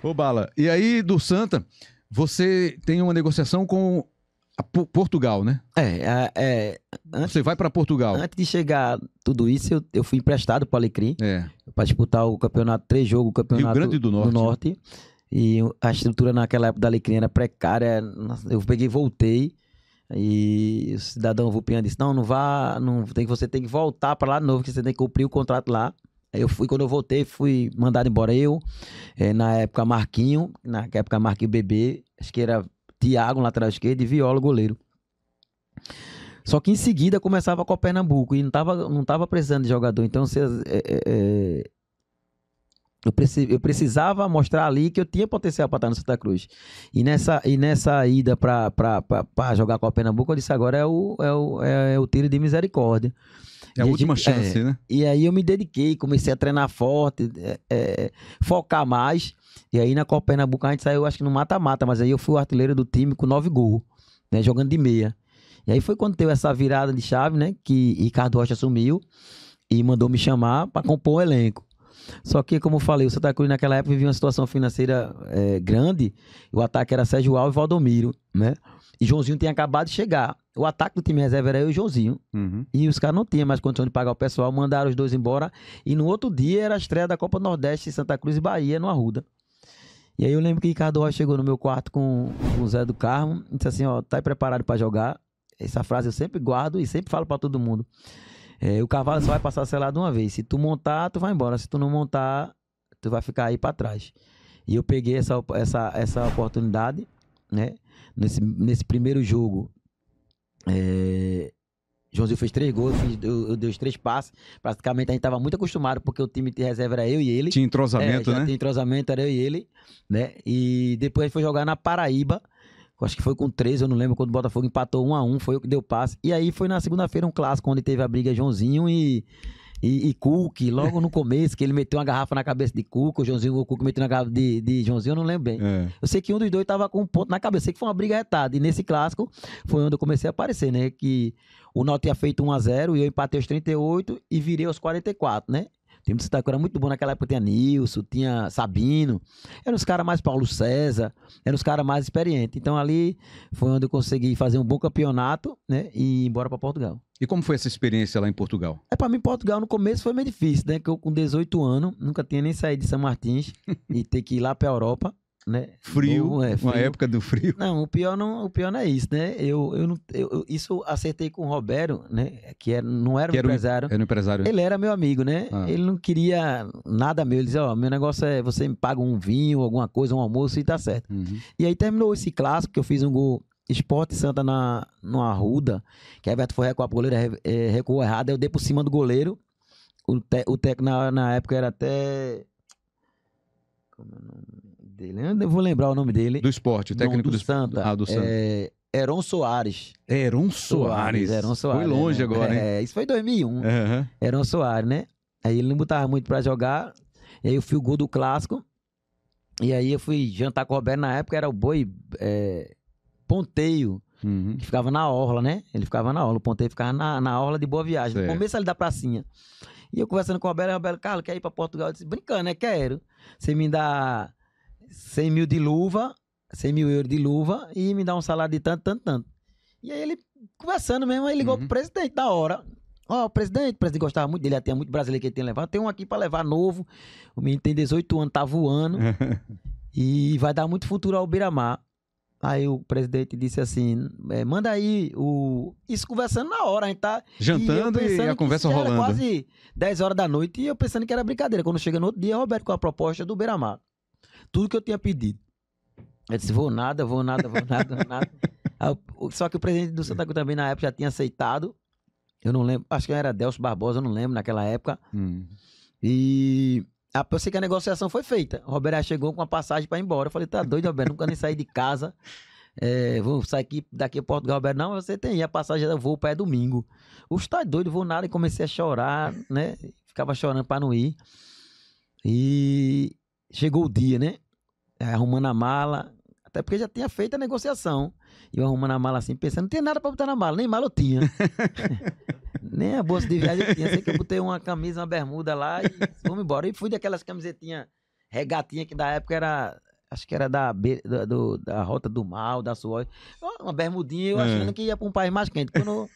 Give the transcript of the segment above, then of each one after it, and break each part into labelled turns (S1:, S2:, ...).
S1: Ô, Bala, e aí do Santa, você tem uma negociação com Portugal, né? Você vai para Portugal.
S2: Antes de chegar tudo isso, eu fui emprestado para o Alecrim para disputar o campeonato, 3 jogos, o campeonato
S1: Rio Grande do
S2: Norte. E a estrutura naquela época da Alecrim era precária. Eu peguei e voltei. E o cidadão Vupian disse: não vá, você tem que voltar para lá de novo, que você tem que cumprir o contrato lá. Aí eu fui, quando eu voltei, fui mandado embora na época Marquinho Bebê, acho que era Thiago, lateral esquerdo, e Viola, goleiro. Só que em seguida começava com o Pernambuco e não tava precisando de jogador. Então eu precisava mostrar ali que eu tinha potencial para estar no Santa Cruz. E nessa ida para jogar com o Pernambuco, eu disse: agora é o tiro de misericórdia.
S1: É a última chance, né?
S2: E aí eu me dediquei, comecei a treinar forte, focar mais. E aí na Copa Pernambuco a gente saiu, acho que no mata-mata, mas aí eu fui o artilheiro do time com 9 gols, né, jogando de meia. E aí foi quando teve essa virada de chave, né, que Ricardo Rocha assumiu e mandou me chamar para compor o elenco. Só que, como eu falei, o Santa Cruz naquela época vivia uma situação financeira grande. O ataque era Sérgio Alves e Valdomiro, né? E Joãozinho tinha acabado de chegar. O ataque do time reserva era eu e o Joãozinho.
S1: Uhum.
S2: E os caras não tinham mais condição de pagar o pessoal, mandaram os dois embora. E no outro dia era a estreia da Copa Nordeste, Santa Cruz e Bahia, no Arruda. E aí eu lembro que Ricardo Rocha chegou no meu quarto com o Zé do Carmo e disse assim: ó, tá aí preparado para jogar? Essa frase eu sempre guardo e sempre falo para todo mundo. O cavalo só vai passar selado uma vez. Se tu montar, tu vai embora. Se tu não montar, tu vai ficar aí para trás. E eu peguei essa oportunidade, né? Nesse primeiro jogo, Joãozinho fez 3 gols, eu dei os 3 passes. Praticamente a gente estava muito acostumado, porque o time de reserva era eu e ele.
S1: Tinha entrosamento, né?
S2: Tinha entrosamento, era eu e ele, né? E depois a gente foi jogar na Paraíba. Acho que foi com 13, eu não lembro, quando o Botafogo empatou 1-1, foi eu que deu passe. E aí foi na segunda-feira um clássico, onde teve a briga Joãozinho e Cook, logo no começo, que ele meteu uma garrafa na cabeça de Cook, o Cook meteu na garrafa de Joãozinho, eu não lembro bem. Eu sei que um dos dois tava com um ponto na cabeça, sei que foi uma briga retada. E nesse clássico foi onde eu comecei a aparecer, né? Que o Náutico tinha feito 1-0 e eu empatei aos 38 e virei aos 44, né? O time do Santa Cruz era muito bom naquela época, tinha Nilson, tinha Sabino, eram os caras mais Paulo César, eram os caras mais experientes. Então ali foi onde eu consegui fazer um bom campeonato, né, e ir embora para Portugal.
S1: E como foi essa experiência lá em Portugal?
S2: Para mim, Portugal no começo foi meio difícil, né, que eu com 18 anos, nunca tinha nem saído de São Martins e ter que ir lá para a Europa. Né?
S1: Frio, uma época do frio.
S2: Não, o pior não é isso, né? Isso acertei com o Roberto, né? Que não era um empresário.
S1: Era um empresário.
S2: Ele era meu amigo, né? Ele não queria nada meu. Ele dizia: ó, meu negócio é você me paga um vinho, alguma coisa, um almoço e tá certo.
S1: Uhum.
S2: E aí terminou esse clássico que eu fiz um gol Sport Santa no Arruda, que a Everton foi recuar pro goleiro, recuou errado, eu dei por cima do goleiro. O técnico na época era até... Como é o nome dele? Eu não vou lembrar o nome dele.
S1: Do Sport, o técnico do
S2: Santa.
S1: Do Santa.
S2: Heron Soares.
S1: Heron Soares. Foi longe, né? Agora, hein?
S2: Isso foi em 2001.
S1: Uhum.
S2: Heron Soares, né? Aí ele não botava muito pra jogar. E aí eu fui o gol do clássico. E aí eu fui jantar com o Roberto. Na época era o Boi Ponteio.
S1: Uhum.
S2: Que ficava na orla, né? Ele ficava na orla. O Ponteio ficava na orla de Boa Viagem.
S1: Certo.
S2: No começo ali da pracinha. E eu conversando com o Roberto, Carlos, quer ir pra Portugal? Eu disse: brincando, né? Quero. Você me dá 100 mil de luva, 100 mil euros de luva e me dá um salário de tanto. E aí ele, conversando mesmo, aí ligou pro presidente da hora. Ó, o presidente gostava muito dele, tinha muito brasileiro que ele tinha levado. Tem um aqui pra levar novo. O menino tem 18 anos, tá voando. E vai dar muito futuro ao Beira-Mar. Aí o presidente disse assim: manda aí isso conversando na hora, a gente tá
S1: jantando e a conversa rolando.
S2: Era quase 10 horas da noite e eu pensando que era brincadeira. Quando chega no outro dia, Roberto com a proposta do Beira-Mar. Tudo que eu tinha pedido. Eu disse: vou nada. Só que o presidente do Santa Cruz também na época já tinha aceitado. Eu não lembro, acho que era Delcio Barbosa, eu não lembro naquela época. E eu sei que a negociação foi feita. O Roberto chegou com uma passagem para ir embora. Eu falei: tá doido, Roberto, nunca nem saí de casa. Vou sair daqui a Portugal. Roberto: não, você tem, a passagem eu vou para domingo. Oxe, tá doido, vou nada. E comecei a chorar, né? Ficava chorando para não ir. E chegou o dia, né? Arrumando a mala, até porque já tinha feito a negociação. E eu arrumando a mala assim, pensando: não tinha nada pra botar na mala, nem mala eu tinha. Nem a bolsa de viagem eu tinha. Sei que eu botei uma camisa, uma bermuda lá e vamos embora. E fui daquelas camisetinhas regatinha que da época era acho que era da Rota do Mal, da Suóis. Uma bermudinha, eu achando que ia para um país mais quente. Quando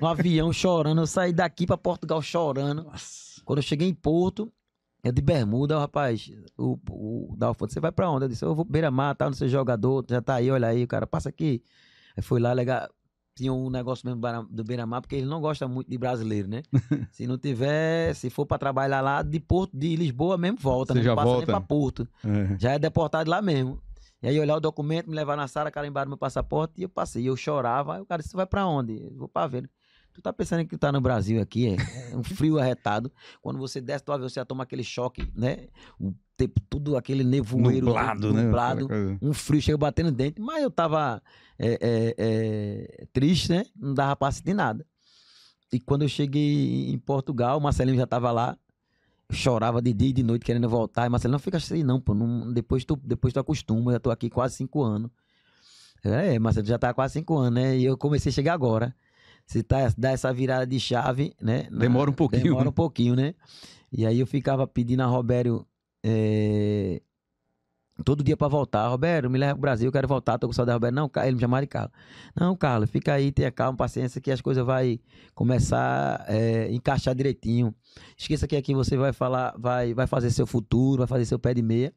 S2: no avião chorando, eu saí daqui para Portugal chorando. Nossa. Quando eu cheguei em Porto, eu de bermuda, o rapaz, o Dalfo, você vai para onde? Eu disse, eu vou pro Beira-Mar, tá, não sei jogador, já tá aí, olha aí, o cara, passa aqui. Aí foi lá, legal. Tinha um negócio mesmo do Beira-Mar, porque ele não gosta muito de brasileiro, né? Se não tiver, se for para trabalhar lá de Porto, de Lisboa mesmo, volta,
S1: você
S2: né?
S1: já
S2: Não passa
S1: volta
S2: nem para Porto. Já é deportado lá mesmo. E aí olhar o documento, me levar na sala, carimbaram meu passaporte e eu passei. E eu chorava, aí o cara disse, você vai para onde? Eu vou para ver. Tu tá pensando que tu tá no Brasil aqui, é um frio arretado. Quando você desce do avião, você já toma aquele choque, né? O tempo, tudo aquele nevoeiro
S1: nublado,
S2: né? Um frio, chega batendo dentro. Mas eu tava triste, né? Não dava pra sentir nada. E quando eu cheguei em Portugal, o Marcelinho já tava lá. Eu chorava de dia e de noite querendo voltar. E Marcelinho, não fica assim não, pô. Depois tu acostuma, eu já tô aqui quase 5 anos. Marcelinho já tá quase 5 anos, né? E eu comecei a chegar agora. Você dá essa virada de chave, né?
S1: Demora um pouquinho.
S2: Demora um pouquinho, né? E aí eu ficava pedindo a Robério todo dia pra voltar. Robério, me leva pro Brasil, eu quero voltar, tô com saudade da Robério. Não, ele me chamava de Carlos. Não, Carlos, fica aí, tenha calma, paciência, que as coisas vai começar a encaixar direitinho. Esqueça que aqui você vai falar, vai fazer seu futuro, vai fazer seu pé de meia.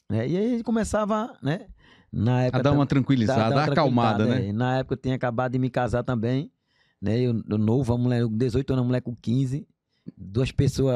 S2: Né? E aí começava, né? Na época,
S1: a dar uma tranquilizada, dar uma acalmada, né?
S2: Na época eu tinha acabado de me casar também. Né? Eu novo, a mulher, 18 anos, a mulher com 15. 2 pessoas.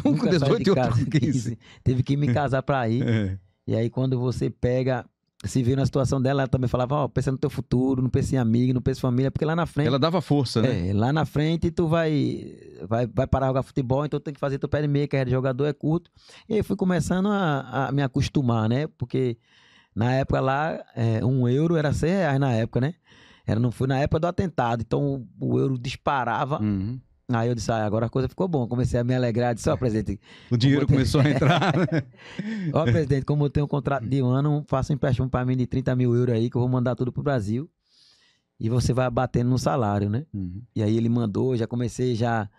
S1: Um com 18 e outro com 15.
S2: Teve que me casar pra ir. E aí, quando você pega, se vê na situação dela, ela também falava: pensa no teu futuro, não pensa em amigo, não pensa em família, porque lá na frente.
S1: Ela dava força, né?
S2: Lá na frente tu vai parar de jogar futebol, então tem que fazer teu pé de meia, carreira de jogador é curto. E aí fui começando a me acostumar, né? Porque na época lá, €1 era R$100 na época, né? Não foi na época do atentado, então o euro disparava. Aí eu disse, agora a coisa ficou boa. Comecei a me alegrar, disse, presidente...
S1: O dinheiro começou a entrar, né?
S2: Presidente, como eu tenho um contrato de 1 ano, faça um empréstimo para mim de 30 mil euros aí, que eu vou mandar tudo pro Brasil. E você vai batendo no salário, né? E aí ele mandou, já comecei a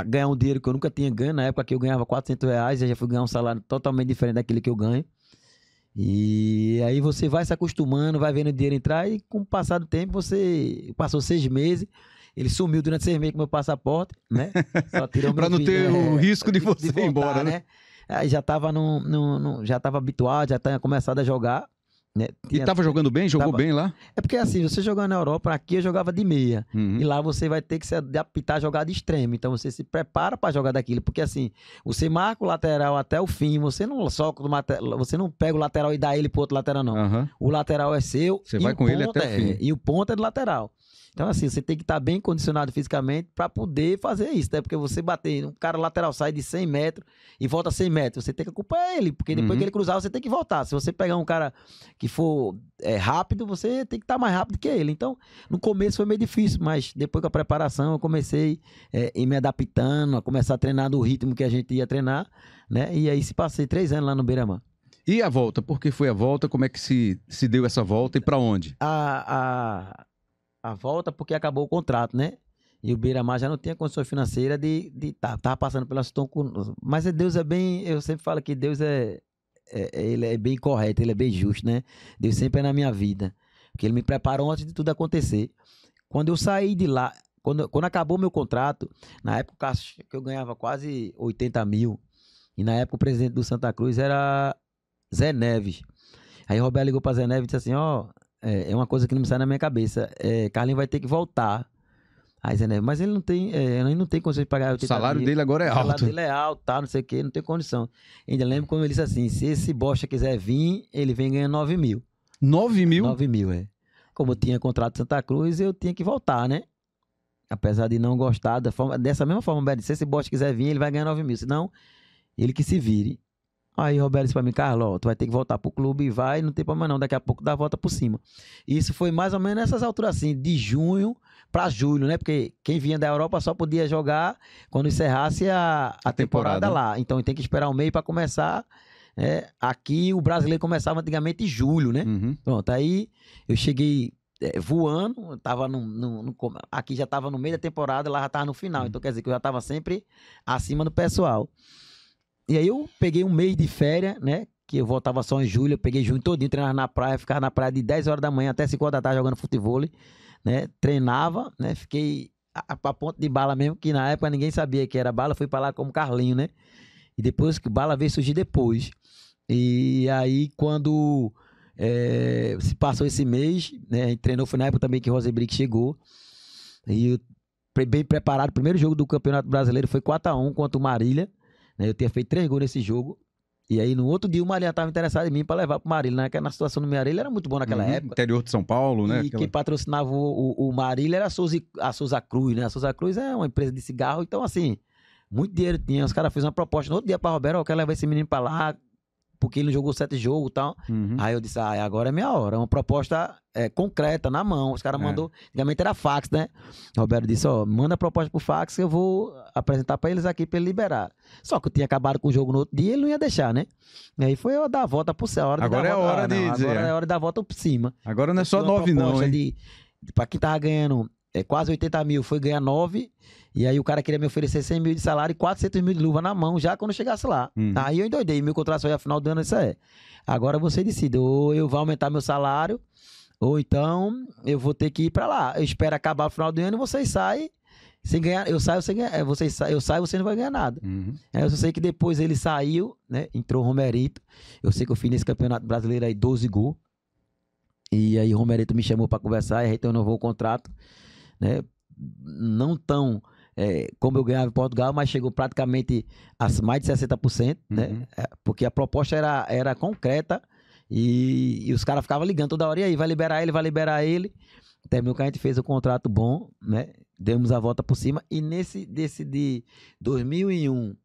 S2: ganhar um dinheiro que eu nunca tinha ganho. Na época que eu ganhava R$400, eu já fui ganhar um salário totalmente diferente daquele que eu ganho. E aí você vai se acostumando, vai vendo o dinheiro entrar e com o passar do tempo, passou 6 meses, ele sumiu durante 6 meses com o meu passaporte, né? Só tirou
S1: para não ter o risco de você ir embora, né?
S2: Aí já tava já tava habituado, já tinha começado a jogar. Né?
S1: E tava jogando bem? Jogou bem lá?
S2: É porque assim, você jogando na Europa, aqui eu jogava de meia. E lá você vai ter que se adaptar a jogar de extremo. Então você se prepara para jogar daquilo. Porque assim, você marca o lateral até o fim, você não pega o lateral e dá ele pro outro lateral, não. O lateral é seu.
S1: Você vai com ele até o fim.
S2: E o ponto é do lateral. Então, assim, você tem que estar bem condicionado fisicamente para poder fazer isso, né? Porque você bater, um cara lateral sai de 100 metros e volta 100 metros, você tem que acompanhar ele, porque depois que ele cruzar, você tem que voltar. Se você pegar um cara que for rápido, você tem que estar mais rápido que ele. Então, no começo foi meio difícil, mas depois com a preparação, eu comecei a ir me adaptando, a começar a treinar no ritmo que a gente ia treinar, né? E aí, passei 3 anos lá no Beira-Mar.
S1: E a volta? Por que foi a volta? Como é que se deu essa volta e para onde?
S2: A volta porque acabou o contrato, né? E o Beira-Mar já não tinha condições financeiras tava passando pela situação. Mas Deus eu sempre falo que Deus ele é bem correto, ele é bem justo, né? Deus sempre é na minha vida, porque ele me preparou antes de tudo acontecer. Quando eu saí de lá, quando acabou meu contrato, na época que eu ganhava quase 80 mil, e na época o presidente do Santa Cruz era Zé Neves. Aí o Roberto ligou para Zé Neves e disse assim, é uma coisa que não me sai na minha cabeça. Carlinhos vai ter que voltar. Aí Zé Neves, mas ele não tem condições de pagar 80
S1: mil. O salário dele agora é alto.
S2: O salário dele é alto, tá, não sei o que, não tem condição. Ainda lembro quando ele disse assim, se esse bosta quiser vir, ele vem ganhando 9 mil.
S1: 9 mil?
S2: 9 mil, Como eu tinha contrato de Santa Cruz, eu tinha que voltar, né? Apesar de não gostar dessa mesma forma, se esse bosta quiser vir, ele vai ganhar 9 mil. Senão, ele que se vire. Aí o Roberto disse pra mim, Carlos, tu vai ter que voltar pro clube e vai, não tem problema não, daqui a pouco dá a volta por cima. E isso foi mais ou menos nessas alturas assim, de junho pra julho, né? Porque quem vinha da Europa só podia jogar quando encerrasse a temporada lá. Então tem que esperar um mês pra começar. Aqui o brasileiro começava antigamente em julho, né? Pronto, aí eu cheguei voando, tava aqui já tava no meio da temporada, lá já tava no final. Então quer dizer que eu já tava sempre acima do pessoal. E aí eu peguei um mês de férias, né? Que eu voltava só em julho, eu peguei junho todinho, treinava na praia, ficava na praia de 10 horas da manhã até 5 horas da tarde jogando futebol, né? Treinava, né? Fiquei a ponto de bala mesmo, que na época ninguém sabia que era bala, fui pra lá como Carlinho, né? E depois que bala veio surgir depois. E aí quando se passou esse mês, né? A gente treinou, foi na época também que o Rosenbrick chegou. E eu bem preparado, o primeiro jogo do Campeonato Brasileiro foi 4-1 contra o Marília, né? Eu tinha feito 3 gols nesse jogo. E aí, no outro dia, o Marília estava interessado em mim para levar para o Marília, né? Que na situação do Marília era muito bom naquela época.
S1: Interior de São Paulo, né?
S2: E quem patrocinava o Marília era a Souza Cruz, né? A Souza Cruz é uma empresa de cigarro, então, assim, muito dinheiro tinha. Os caras fizeram uma proposta no outro dia para Roberto, eu quero levar esse menino para lá, porque ele jogou 7 jogos e tal. Aí eu disse, agora é minha hora. É uma proposta concreta, na mão. Os caras mandou, antigamente era fax, né? O Roberto disse, manda a proposta pro fax que eu vou apresentar pra eles aqui pra ele liberar. Só que eu tinha acabado com o jogo no outro dia e ele não ia deixar, né? E aí foi eu dar a volta por cima.
S1: Agora é a hora de dizer.
S2: Agora é a hora de dar a volta por cima.
S1: Agora não é só 9 não, hein?
S2: Pra quem tava ganhando quase 80 mil, foi ganhar 9. E aí o cara queria me oferecer 100 mil de salário e 400 mil de luva na mão já quando chegasse lá. Aí eu endoidei, meu contrato só ia final do ano, isso Agora você decide, ou eu vou aumentar meu salário, ou então eu vou ter que ir pra lá. Eu espero acabar o final do ano e vocês saem sem ganhar. Eu saio sem ganhar. Eu saio, você não vai ganhar nada. Eu só sei que depois ele saiu, né? Entrou o Romerito. Eu sei que eu fiz nesse Campeonato Brasileiro aí 12 gols. E aí o Romerito me chamou pra conversar e renovou o contrato, né? Não tão como eu ganhava em Portugal, mas chegou praticamente a mais de 60%, né? Porque a proposta era concreta e os caras ficavam ligando toda hora, e aí, vai liberar ele. Terminou que a gente fez o contrato bom, né? Demos a volta por cima e desse de 2001,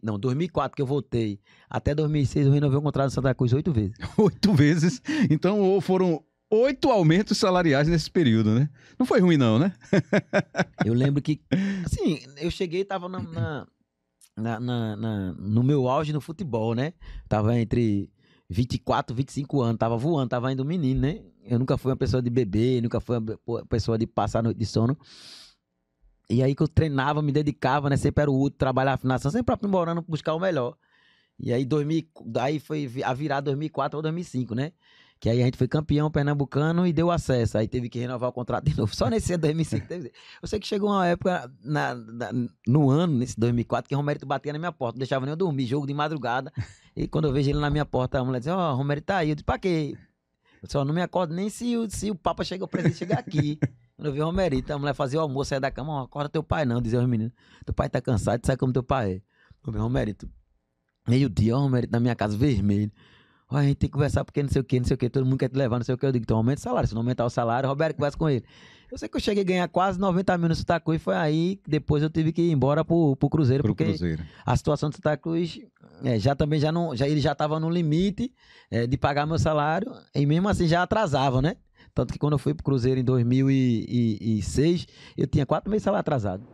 S2: 2004 que eu voltei, até 2006 eu renovei o contrato no Santa Cruz 8 vezes.
S1: 8 vezes? Então foram 8 aumentos salariais nesse período, né? Não foi ruim não, né?
S2: Eu lembro que, assim, eu cheguei e tava no meu auge no futebol, né? Tava entre 24 e 25 anos, tava voando, tava indo menino, né? Eu nunca fui uma pessoa de beber, nunca fui uma pessoa de passar noite de sono. E aí que eu treinava, me dedicava, né? Sempre era o último, trabalhava na nação, sempre aprimorando, buscar o melhor. E aí daí foi a virar 2004 ou 2005, né? Que aí a gente foi campeão pernambucano e deu acesso. Aí teve que renovar o contrato de novo. Só nesse ano 2005. Eu sei que chegou uma época no ano, nesse 2004, que o Romerito batia na minha porta. Não deixava nem eu dormir, jogo de madrugada. E quando eu vejo ele na minha porta, a mulher dizia, Romerito tá aí. Eu disse, pra quê? Eu disse, não me acordo nem se o Papa chega, o presidente chegar aqui. Quando eu vi o Romerito, a mulher fazia o almoço, saia da cama, acorda teu pai não, dizia os meninos. Teu pai tá cansado, sai como teu pai é. Eu vi o Romerito. Meio-dia, o Romerito na minha casa, vermelho. A gente tem que conversar porque não sei o que, todo mundo quer te levar, não sei o que. Eu digo, então aumenta o salário. Se não aumentar o salário, Roberto, conversa com ele. Eu sei que eu cheguei a ganhar quase 90 mil no Santa Cruz, foi aí que depois eu tive que ir embora pro Cruzeiro, a situação do Santa Cruz ele já estava no limite de pagar meu salário, e mesmo assim já atrasava, né? Tanto que quando eu fui pro Cruzeiro em 2006, eu tinha 4 meses de salário atrasado.